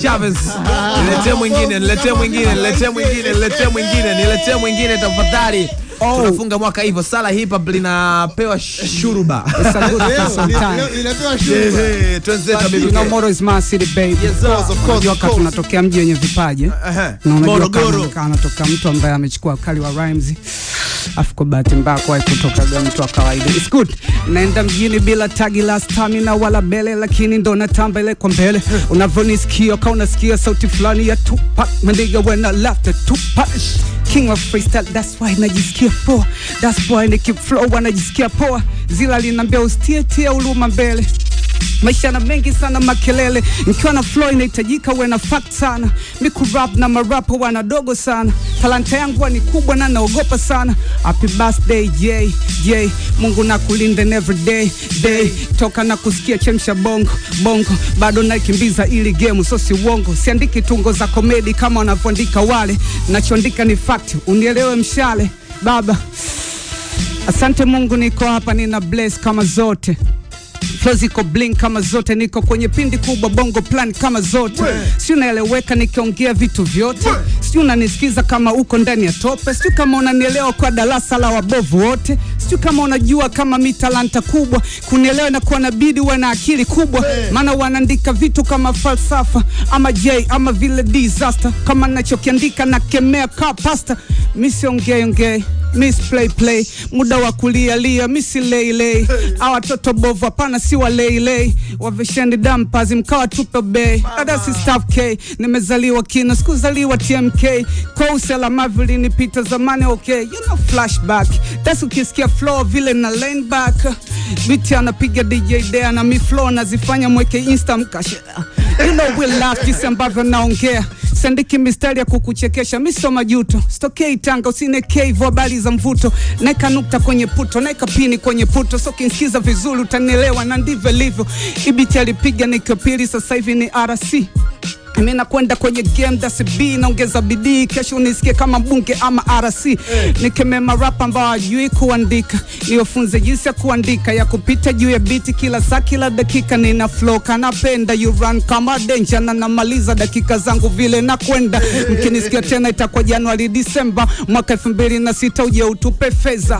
Chavez, niletee mwingine tafadhali. Tunafunga mwaka hivyo. Sala hip hop linapewa shuruba. Linapewa shuruba. Tuanze bibi. No more is my city baby. Yes, of course. Tunatokea mji wenye vipaji. Morogoro. Anatoka mtu ambaye amechukua kali wa rhymes. Afiko bahati mbaya kwa kutoka mtu wa kawaida. It's good. Naenda mjini bila tagi la stamina wala bele, lakini ndo natamba ile kwa mbele. Unavonisikia kama unasikia sauti fulani ya Tupac. Mandiga when I laugh the Tupac. King of freestyle, that's why najisikia poa. That's why niki flow wanajisikia poa. Zila linambia ustie uluma mbele. Maisha na mengi sana makelele. Nikiwa na flow inahitajika uwe na fact sana. Miku rap na marapo wanadogo sana. Talanta yangu ni kubwa na naogopa sana. Happy birthday J. Mungu na kulinde every day. Toka na kusikia chemsha bongo. Bado naikimbiza ili game so si uongo. Siandiki tungo za comedy kama wanavyoandika wale. Nachoandika ni fact. Unielewe mshale. Baba. Asante Mungu niko hapa nina bless kama zote. Flows iko blink kama zote, niko kwenye pindi kubwa bongo plan kama zote. Si unaeleweka nikiongea vitu vyote. Si unanisikiza kama uko ndani ya tope. Si kama unanielewa kwa darasa la wabovu wote. Si kama unajua kama mi talanta kubwa. Kunielewa na kuwa nabidi uwe na akili kubwa. Maana wanaandika vitu kama falsafa ama J ama vile disaster. Kama nachokiandika na kemea ka pasta. Mi siongei Miss play muda wa kulia misi lay hawa watoto bovu hapana si wa lay wavesheni dampazi mkawa tupe bay adasi staff K nimezaliwa kina sikuzaliwa TMK kwa usela mavili nipita zamani okay you know flashback that's ukisikia flow vile na lane back biti anapiga DJ Dea na mi flow nazifanya mweke insta mkashe you know we laugh jinsi ambavyo naongea. Sandiki mistari ya kukuchekesha miso majuto. Stokei Tanga usinekei hivyo habari za mvuto. Naeka nukta kwenye puto, naeka pini kwenye puto. So kinsikiza vizuri utanielewa na ndivyo livyo. Ibiti alipiga nikopili sasa hivi ni RC. Mimi nakwenda kwenye game that's B naongeza bidii kesho unisikie kama mbunge ama RC. Nikemema rap ambao hajui kuandika. Niwafunze jinsi ya kuandika ya kupita juu ya beat kila saa kila dakika nina flow kanapenda you run kama danger na namaliza dakika zangu vile na kwenda. Mkinisikia tena itakuwa Januari December mwaka 2006 uje utupe fedha.